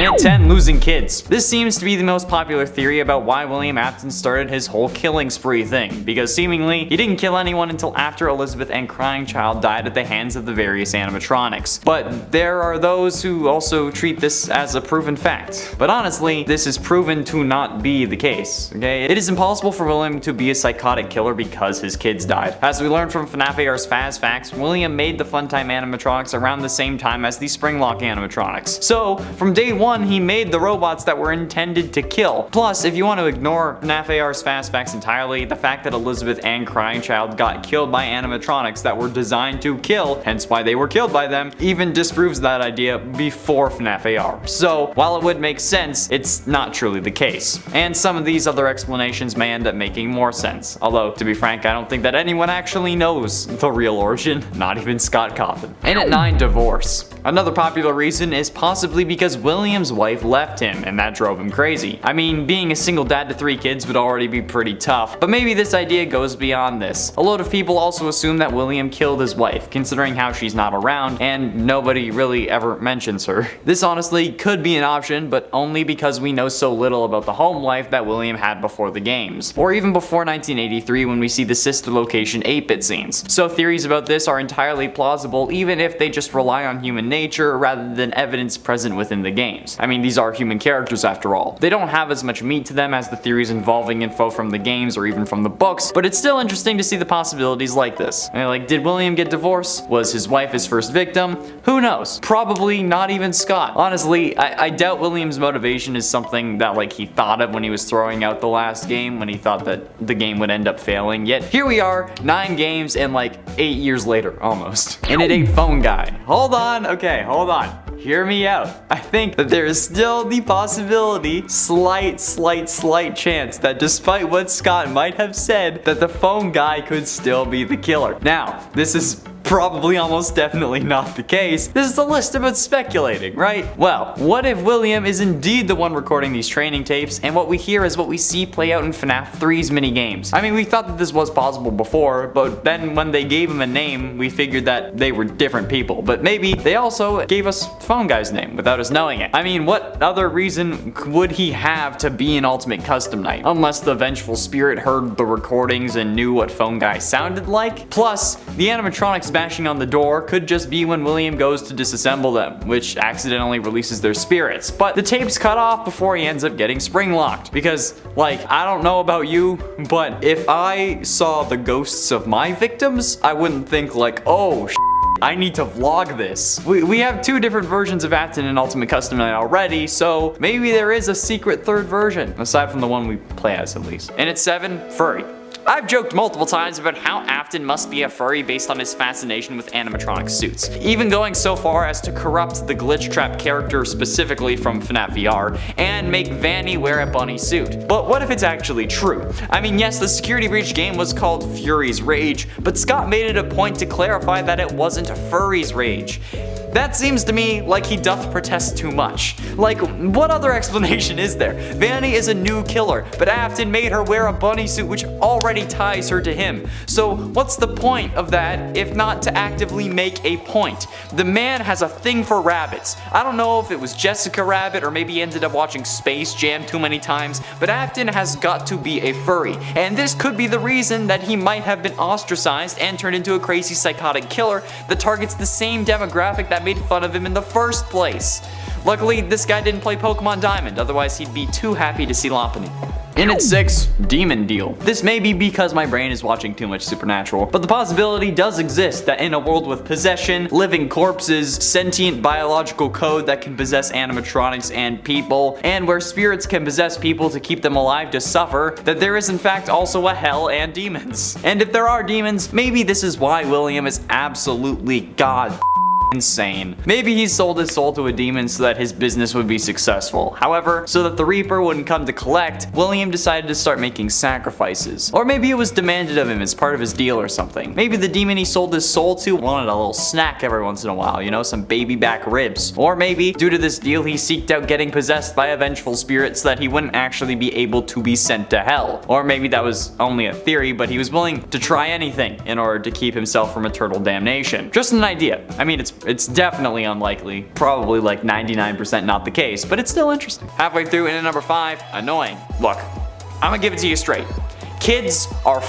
And at 10, losing kids. This seems to be the most popular theory about why William Afton started his whole killing spree thing, because seemingly he didn't kill anyone until after Elizabeth and crying child died at the hands of the various animatronics. But there are those who also treat this as a proven fact. But honestly, this is proven to not be the case, okay? It is impossible for William to be a psychotic killer because his kids died. As we learned from FNAF AR's Faz Facts, William made the Funtime animatronics around the same time as the Springlock animatronics. So, from day one, he made the robots that were intended to kill. Plus, if you want to ignore FNAF AR's Faz Facts entirely, the fact that Elizabeth and crying child got killed by animatronics that were designed to kill, hence why they were killed by them, even disproves that idea before FNAF AR. So, while it would make sense, it's not truly the case. And some of these other explanations may end up making more sense. Although, to be frank, I don't think that anyone actually knows the real origin, not even Scott Cawthon. And at 9, divorce. Another popular reason is possibly because William's wife left him, and that drove him crazy. I mean, being a single dad to 3 kids would already be pretty tough, but maybe this idea goes beyond this. A lot of people also assume that William killed his wife, considering how she's not around, and nobody really ever mentions her. This honestly could be an option, but only because we know so little about the home life that William had before the games, or even before 1983 when we see the sister location 8-bit scenes. So theories about this are entirely plausible, even if they just rely on human nature rather than evidence present within the games. I mean, these are human characters after all. They don't have as much meat to them as the theories involving info from the games or even from the books, but it's still interesting to see the possibilities like this. Like, did William get divorced? Was his wife his first victim? Who knows? Probably not even Scott. Honestly, I doubt William's motivation is something that like he thought of when he was throwing out the last game, when he thought that the game would end up failing. Yet here we are, 9 games and like 8 years later, almost. And it ain't phone guy. Hold on, okay, hold on. Hear me out. I think that there is still the possibility, slight chance that despite what Scott might have said, that the phone guy could still be the killer. Now, this is probably almost definitely not the case. This is a list about speculating, right? Well, what if William is indeed the one recording these training tapes, and what we hear is what we see play out in FNAF 3's minigames? I mean, we thought that this was possible before, but then when they gave him a name, we figured that they were different people. But maybe they also gave us Phone Guy's name without us knowing it. I mean, what other reason would he have to be an Ultimate Custom Night? Unless the vengeful spirit heard the recordings and knew what Phone Guy sounded like? Plus, the animatronics bashing on the door could just be when William goes to disassemble them, which accidentally releases their spirits. But the tape's cut off before he ends up getting spring locked. Because, like, I don't know about you, but if I saw the ghosts of my victims, I wouldn't think like, oh, I need to vlog this. We have 2 different versions of Afton in Ultimate Custom Night already, so maybe there is a secret 3rd version, aside from the one we play as at least. And at 7, furry. I've joked multiple times about how Afton must be a furry based on his fascination with animatronic suits, even going so far as to corrupt the Glitch Trap character specifically from FNAF VR and make Vanny wear a bunny suit. But what if it's actually true? I mean, yes, the security breach game was called Fury's Rage, but Scott made it a point to clarify that it wasn't Furry's Rage. That seems to me like he doth protest too much. Like, what other explanation is there? Vanny is a new killer, but Afton made her wear a bunny suit which already ties her to him. So what's the point of that if not to actively make a point? The man has a thing for rabbits. I don't know if it was Jessica Rabbit or maybe he ended up watching Space Jam too many times, but Afton has got to be a furry. And this could be the reason that he might have been ostracized and turned into a crazy psychotic killer that targets the same demographic that made fun of him in the first place. Luckily, this guy didn't play Pokemon Diamond, otherwise he'd be too happy to see Lopunny. In at 6, demon deal. This may be because my brain is watching too much Supernatural, but the possibility does exist that in a world with possession, living corpses, sentient biological code that can possess animatronics and people, and where spirits can possess people to keep them alive to suffer, that there is in fact also a hell and demons. And if there are demons, maybe this is why William is absolutely god insane. Maybe he sold his soul to a demon so that his business would be successful. However, so that the Reaper wouldn't come to collect, William decided to start making sacrifices. Or maybe it was demanded of him as part of his deal or something. Maybe the demon he sold his soul to wanted a little snack every once in a while, you know, some baby back ribs. Or maybe, due to this deal, he seeked out getting possessed by a vengeful spirit so that he wouldn't actually be able to be sent to hell. Or maybe that was only a theory, but he was willing to try anything in order to keep himself from eternal damnation. Just an idea. I mean, it's It's definitely unlikely. Probably like 99% not the case, but it's still interesting. Halfway through, in at number 5, annoying. Look, I'm gonna give it to you straight. Kids are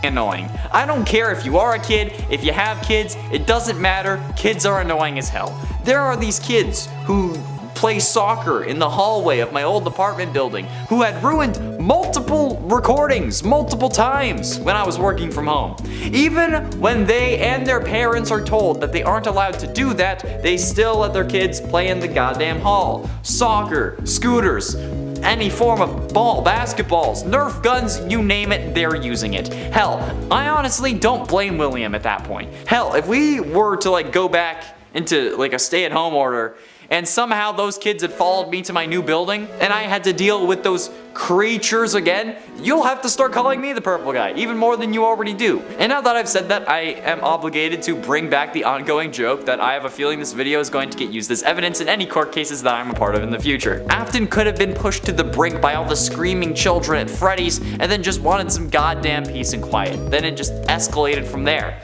annoying. I don't care if you are a kid, if you have kids, it doesn't matter. Kids are annoying as hell. There are these kids who play soccer in the hallway of my old apartment building who had ruined multiple recordings multiple times when I was working from home. Even when they and their parents are told that they aren't allowed to do that, they still let their kids play in the goddamn hall. Soccer, scooters, any form of ball, basketballs, Nerf guns, you name it, they're using it. Hell, I honestly don't blame William at that point. Hell, if we were to like go back into like a stay-at-home order and somehow those kids had followed me to my new building and I had to deal with those creatures again, you'll have to start calling me the purple guy, even more than you already do. And now that I've said that, I am obligated to bring back the ongoing joke that I have a feeling this video is going to get used as evidence in any court cases that I'm a part of in the future. Afton could have been pushed to the brink by all the screaming children at Freddy's and then just wanted some goddamn peace and quiet. Then it just escalated from there.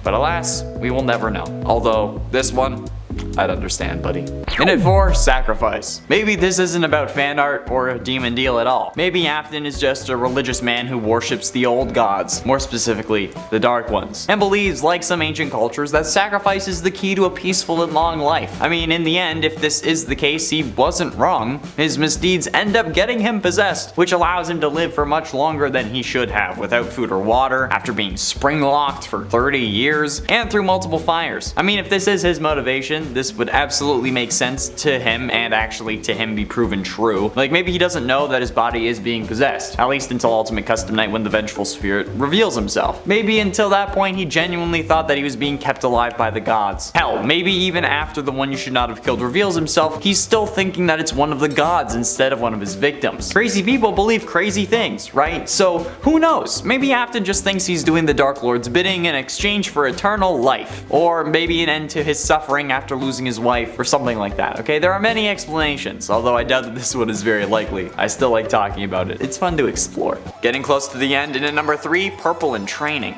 But alas, we will never know. Although, this one, I'd understand, buddy. In at 4, sacrifice. Maybe this isn't about fan art or a demon deal at all. Maybe Afton is just a religious man who worships the old gods, more specifically, the dark ones, and believes, like some ancient cultures, that sacrifice is the key to a peaceful and long life. I mean, in the end, if this is the case, he wasn't wrong. His misdeeds end up getting him possessed, which allows him to live for much longer than he should have without food or water, after being spring-locked for 30 years, and through multiple fires. I mean, if this is his motivation, this would absolutely make sense to him and actually to him be proven true. Like maybe he doesn't know that his body is being possessed, at least until Ultimate Custom Night when the vengeful spirit reveals himself. Maybe until that point he genuinely thought that he was being kept alive by the gods. Hell, maybe even after the one you should not have killed reveals himself, he's still thinking that it's one of the gods instead of one of his victims. Crazy people believe crazy things, right? So who knows? Maybe Afton just thinks he's doing the Dark Lord's bidding in exchange for eternal life, or maybe an end to his suffering after losing his wife, or something like that, okay? There are many explanations, although I doubt that this one is very likely. I still like talking about it. It's fun to explore. Getting close to the end, and at number 3, purple in training.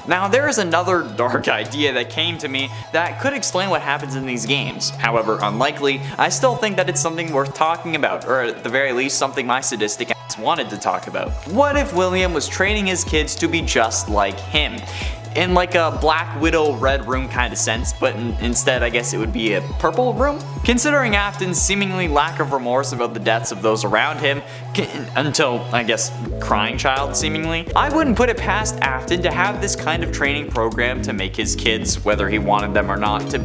Now there is another dark idea that came to me that could explain what happens in these games. However unlikely, I still think that it's something worth talking about, or at the very least something my sadistic ass wanted to talk about. What if William was training his kids to be just like him? In like a Black Widow Red Room kind of sense, but instead I guess it would be a purple room? Considering Afton's seemingly lack of remorse about the deaths of those around him, until I guess crying child seemingly, I wouldn't put it past Afton to have this kind of training program to make his kids, whether he wanted them or not, to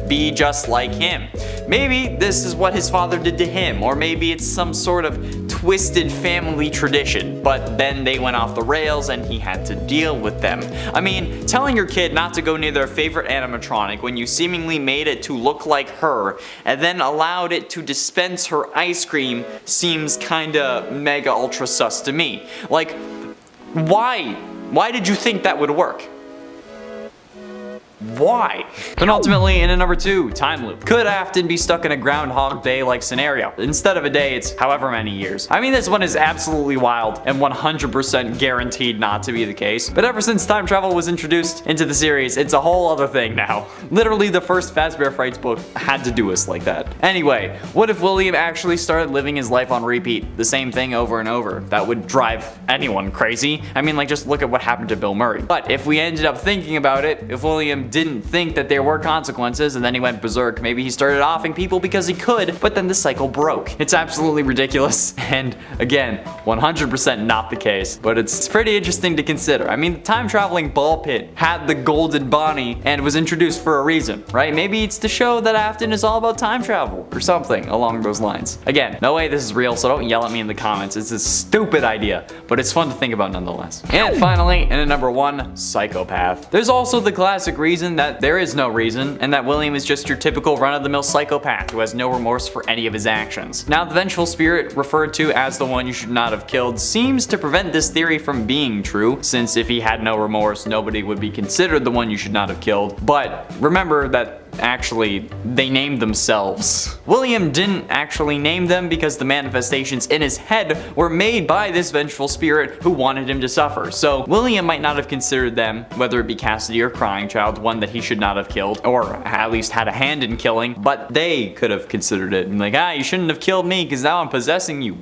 be just like him. Maybe this is what his father did to him, or maybe it's some sort of twisted family tradition, but then they went off the rails and he had to deal with them. I mean, telling your kid not to go near their favorite animatronic when you seemingly made it to look like her and then allowed it to dispense her ice cream seems kinda mega ultra sus to me. Like, why? Why did you think that would work? Why? But ultimately, in at number 2, time loop. Could Afton be stuck in a Groundhog Day-like scenario? Instead of a day, it's however many years. I mean, this one is absolutely wild and 100% guaranteed not to be the case. But ever since time travel was introduced into the series, it's a whole other thing now. Literally, the first Fazbear Frights book had to do us like that. Anyway, what if William actually started living his life on repeat? The same thing over and over. That would drive anyone crazy. I mean, like, just look at what happened to Bill Murray. But if we ended up thinking about it, if William didn't think that there were consequences and then he went berserk, maybe he started offing people because he could, but then the cycle broke. It's absolutely ridiculous, and again, 100% not the case, but it's pretty interesting to consider. I mean, the time-traveling ball pit had the golden Bonnie and was introduced for a reason, right? Maybe it's to show that Afton is all about time travel, or something along those lines. Again, no way this is real, so don't yell at me in the comments. It's a stupid idea, but it's fun to think about nonetheless. And finally, in at number 1, psychopath. There's also the classic reason that there is no reason, and that William is just your typical run-of-the-mill psychopath who has no remorse for any of his actions. Now, the vengeful spirit, referred to as the one you should not have killed, seems to prevent this theory from being true, since if he had no remorse, nobody would be considered the one you should not have killed. But remember that actually, they named themselves. William didn't actually name them because the manifestations in his head were made by this vengeful spirit who wanted him to suffer. So William might not have considered them, whether it be Cassidy or Crying Child, one that he should not have killed, or at least had a hand in killing, but they could have considered it and like, you shouldn't have killed me because now I'm possessing you.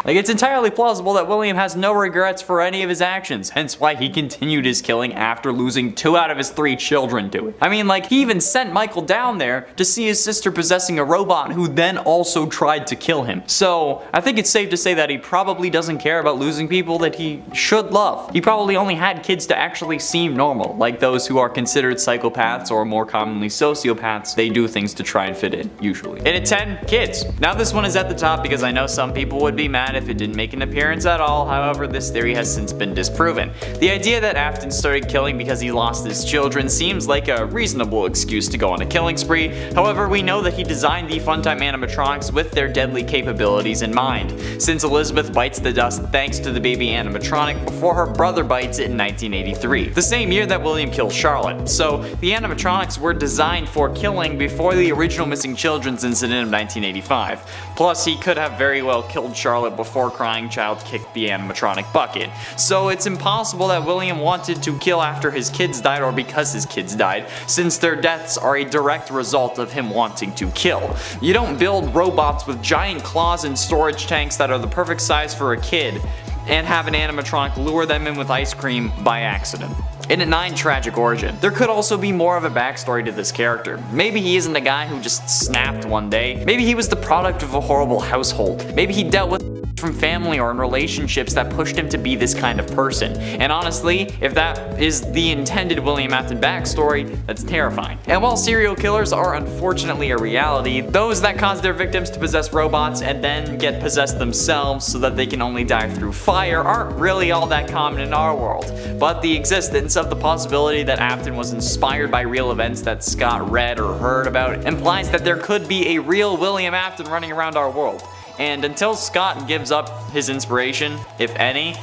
Like, it's entirely plausible that William has no regrets for any of his actions, hence why he continued his killing after losing 2 out of his 3 children to it. I mean, like, he even sent Michael down there to see his sister possessing a robot who then also tried to kill him. So, I think it's safe to say that he probably doesn't care about losing people that he should love. He probably only had kids to actually seem normal, like those who are considered psychopaths or more commonly sociopaths. They do things to try and fit in, usually. And at 10, kids. Now this one is at the top because I know some people would be mad if it didn't make an appearance at all. However, this theory has since been disproven. The idea that Afton started killing because he lost his children seems like a reasonable excuse to go on a killing spree. However, we know that he designed the Funtime animatronics with their deadly capabilities in mind, since Elizabeth bites the dust thanks to the baby animatronic before her brother bites it in 1983, the same year that William killed Charlotte. So the animatronics were designed for killing before the original missing children's incident of 1985. Plus, he could have very well killed Charlotte before Crying Child kicked the animatronic bucket. So it's impossible that William wanted to kill after his kids died or because his kids died, since their deaths are a direct result of him wanting to kill. You don't build robots with giant claws and storage tanks that are the perfect size for a kid and have an animatronic lure them in with ice cream by accident. And at 9, tragic origin. There could also be more of a backstory to this character. Maybe he isn't a guy who just snapped one day. Maybe he was the product of a horrible household. Maybe he dealt with from family or in relationships that pushed him to be this kind of person. And honestly, if that is the intended William Afton backstory, that's terrifying. And while serial killers are unfortunately a reality, those that cause their victims to possess robots and then get possessed themselves so that they can only die through fire aren't really all that common in our world. But the existence of the possibility that Afton was inspired by real events that Scott read or heard about implies that there could be a real William Afton running around our world. And until Scott gives up his inspiration, if any,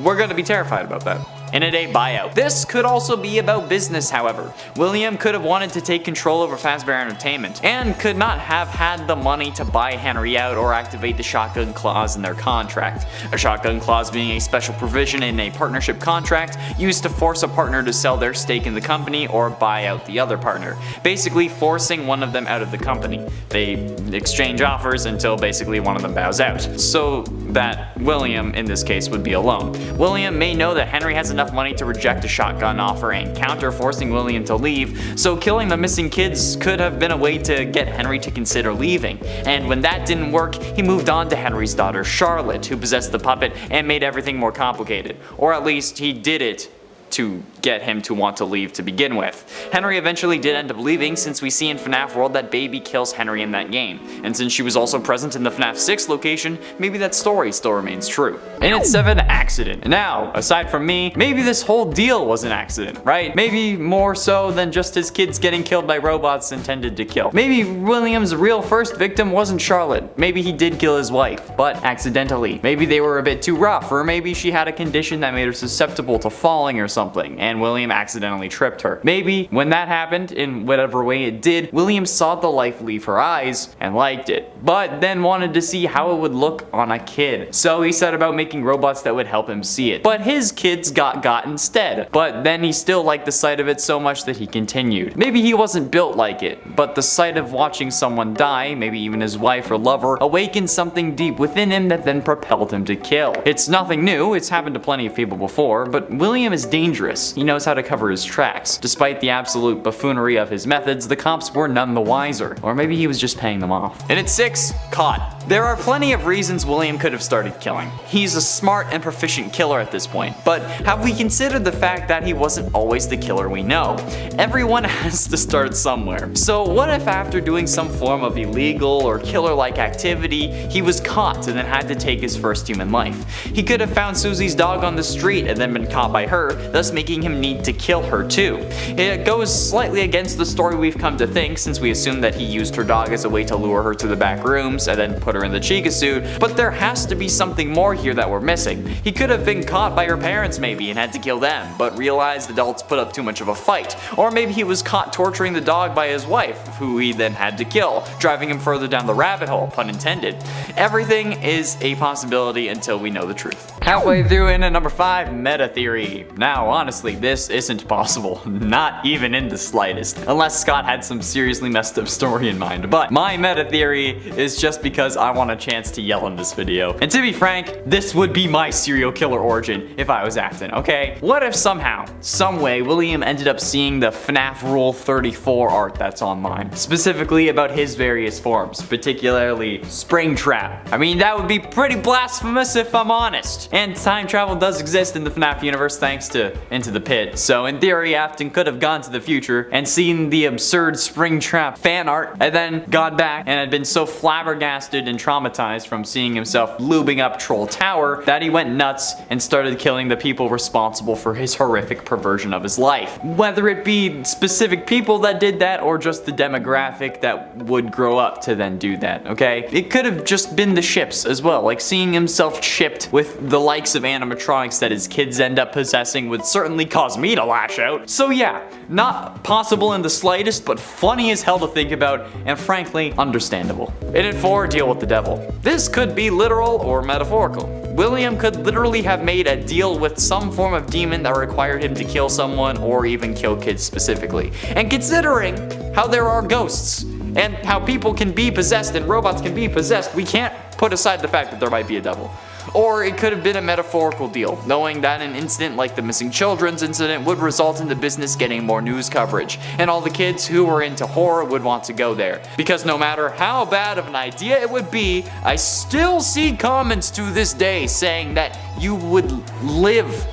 we're gonna be terrified about that. And a buyout. This could also be about business, however. William could have wanted to take control over Fazbear Entertainment, and could not have had the money to buy Henry out or activate the shotgun clause in their contract. A shotgun clause being a special provision in a partnership contract used to force a partner to sell their stake in the company or buy out the other partner, basically forcing one of them out of the company. They exchange offers until basically one of them bows out, so that William, in this case, would be alone. William may know that Henry has enough money to reject a shotgun offer and counter, forcing William to leave, so killing the missing kids could have been a way to get Henry to consider leaving. And when that didn't work, he moved on to Henry's daughter Charlotte, who possessed the puppet and made everything more complicated. Or at least he did it to get him to want to leave to begin with. Henry eventually did end up leaving, since we see in FNAF World that Baby kills Henry in that game. And since she was also present in the FNAF 6 location, maybe that story still remains true. And at 7, accident. Now, aside from me, maybe this whole deal was an accident, right? Maybe more so than just his kids getting killed by robots intended to kill. Maybe William's real first victim wasn't Charlotte. Maybe he did kill his wife, but accidentally. Maybe they were a bit too rough, or maybe she had a condition that made her susceptible to falling or something, and William accidentally tripped her. Maybe when that happened, in whatever way it did, William saw the life leave her eyes and liked it, but then wanted to see how it would look on a kid. So he set about making robots that would help him see it. But his kids got instead. But then he still liked the sight of it so much that he continued. Maybe he wasn't built like it, but the sight of watching someone die, maybe even his wife or lover, awakened something deep within him that then propelled him to kill. It's nothing new, it's happened to plenty of people before, but William is dangerous. He knows how to cover his tracks. Despite the absolute buffoonery of his methods, the cops were none the wiser. Or maybe he was just paying them off. And at 6, caught. There are plenty of reasons William could have started killing. He's a smart and proficient killer at this point, but have we considered the fact that he wasn't always the killer we know? Everyone has to start somewhere. So what if after doing some form of illegal or killer-like activity, he was caught and then had to take his first human life? He could have found Susie's dog on the street and then been caught by her, thus making him William need to kill her too? It goes slightly against the story we've come to think, since we assume that he used her dog as a way to lure her to the back rooms and then put her in the Chica suit, but there has to be something more here that we're missing. He could have been caught by her parents maybe and had to kill them, but realized adults put up too much of a fight. Or maybe he was caught torturing the dog by his wife, who he then had to kill, driving him further down the rabbit hole, pun intended. Everything is a possibility until we know the truth. Halfway through in at number 5, meta theory. Now honestly, this isn't possible, not even in the slightest, unless Scott had some seriously messed up story in mind. But my meta theory is just because I want a chance to yell in this video. And to be frank, this would be my serial killer origin if I was Afton, okay? What if somehow, some way, William ended up seeing the FNAF Rule 34 art that's online, specifically about his various forms, particularly Springtrap. I mean, that would be pretty blasphemous if I'm honest. And time travel does exist in the FNAF universe thanks to Into the Pit, so in theory Afton could have gone to the future and seen the absurd Springtrap fan art and then gone back and had been so flabbergasted and traumatized from seeing himself lubing up Troll Tower that he went nuts and started killing the people responsible for his horrific perversion of his life. Whether it be specific people that did that or just the demographic that would grow up to then do that, okay? It could have just been the ships as well, like seeing himself shipped with the likes of animatronics that his kids end up possessing would certainly cause me to lash out. So yeah, not possible in the slightest, but funny as hell to think about, and frankly, understandable. In it 4, deal with the devil. This could be literal or metaphorical. William could literally have made a deal with some form of demon that required him to kill someone or even kill kids specifically. And considering how there are ghosts and how people can be possessed and robots can be possessed, we can't put aside the fact that there might be a devil. Or it could have been a metaphorical deal, knowing that an incident like the missing children's incident would result in the business getting more news coverage, and all the kids who were into horror would want to go there. Because no matter how bad of an idea it would be, I still see comments to this day saying that you would live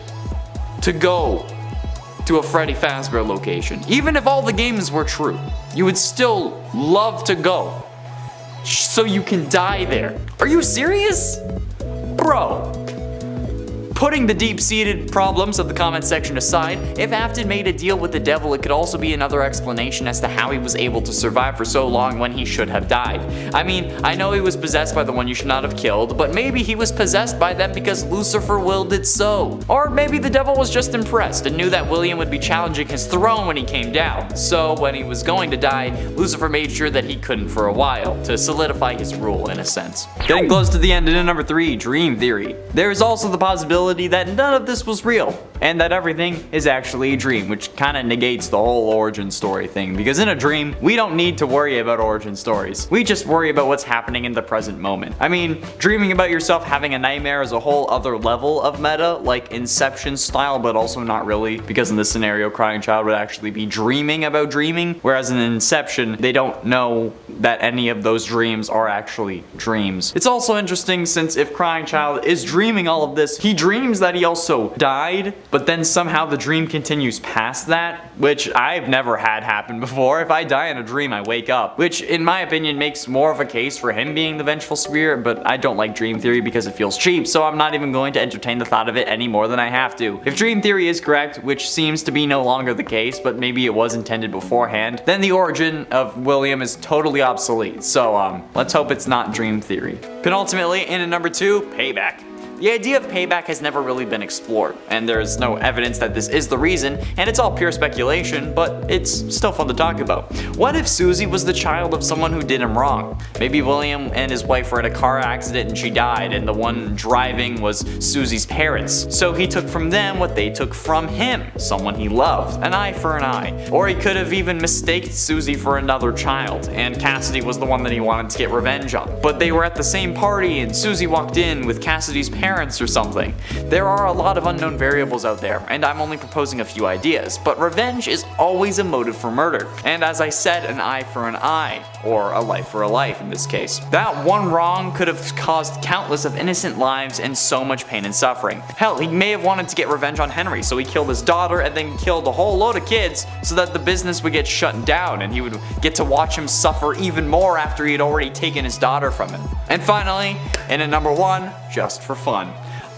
to go to a Freddy Fazbear location. Even if all the games were true, you would still love to go, so you can die there. Are you serious? Bro. Putting the deep-seated problems of the comment section aside, if Afton made a deal with the devil, it could also be another explanation as to how he was able to survive for so long when he should have died. I mean, I know he was possessed by the one you should not have killed, but maybe he was possessed by them because Lucifer willed it so. Or maybe the devil was just impressed and knew that William would be challenging his throne when he came down. So when he was going to die, Lucifer made sure that he couldn't for a while, to solidify his rule in a sense. Getting close to the end, and in number 3, dream theory. There is also the possibility that none of this was real, and that everything is actually a dream, which kind of negates the whole origin story thing, because in a dream, we don't need to worry about origin stories. We just worry about what's happening in the present moment. I mean, dreaming about yourself having a nightmare is a whole other level of meta, like Inception style, but also not really, because in this scenario, Crying Child would actually be dreaming about dreaming, whereas in Inception, they don't know that any of those dreams are actually dreams. It's also interesting since if Crying Child is dreaming all of this, he dreams that he also died, but then somehow the dream continues past that, which I've never had happen before. If I die in a dream, I wake up, which in my opinion makes more of a case for him being the vengeful spirit, but I don't like dream theory because it feels cheap, so I'm not even going to entertain the thought of it any more than I have to. If dream theory is correct, which seems to be no longer the case, but maybe it was intended beforehand, then the origin of William is totally obsolete, so let's hope it's not dream theory. Penultimately, in at number 2, payback. The idea of payback has never really been explored, and there's no evidence that this is the reason, and it's all pure speculation, but it's still fun to talk about. What if Susie was the child of someone who did him wrong? Maybe William and his wife were in a car accident and she died, and the one driving was Susie's parents. So he took from them what they took from him, someone he loved, an eye for an eye. Or he could have even mistaked Susie for another child, and Cassidy was the one that he wanted to get revenge on. But they were at the same party, and Susie walked in with Cassidy's parents or something. There are a lot of unknown variables out there, and I'm only proposing a few ideas, but revenge is always a motive for murder. And as I said, an eye for an eye, or a life for a life in this case. That one wrong could have caused countless of innocent lives and so much pain and suffering. Hell, he may have wanted to get revenge on Henry, so he killed his daughter and then killed a whole load of kids so that the business would get shut down and he would get to watch him suffer even more after he had already taken his daughter from him. And finally, in at number 1, just for fun.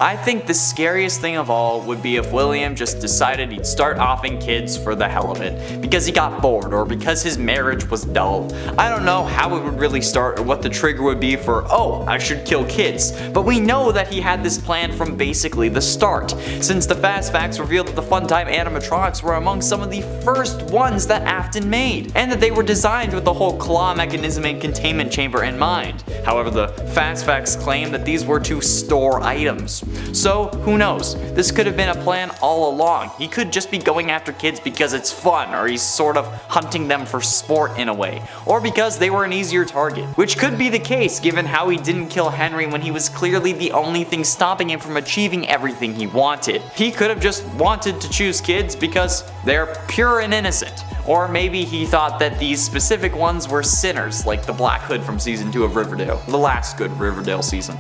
I think the scariest thing of all would be if William just decided he'd start offing kids for the hell of it, because he got bored or because his marriage was dull. I don't know how it would really start or what the trigger would be for, oh, I should kill kids, but we know that he had this plan from basically the start, since the fast facts revealed that the Funtime animatronics were among some of the first ones that Afton made, and that they were designed with the whole claw mechanism and containment chamber in mind. However, the fast facts claim that these were to store items. So, who knows? This could have been a plan all along. He could just be going after kids because it's fun, or he's sort of hunting them for sport in a way, or because they were an easier target. Which could be the case given how he didn't kill Henry when he was clearly the only thing stopping him from achieving everything he wanted. He could have just wanted to choose kids because they're pure and innocent. Or maybe he thought that these specific ones were sinners, like the Black Hood from season 2 of Riverdale, the last good Riverdale season.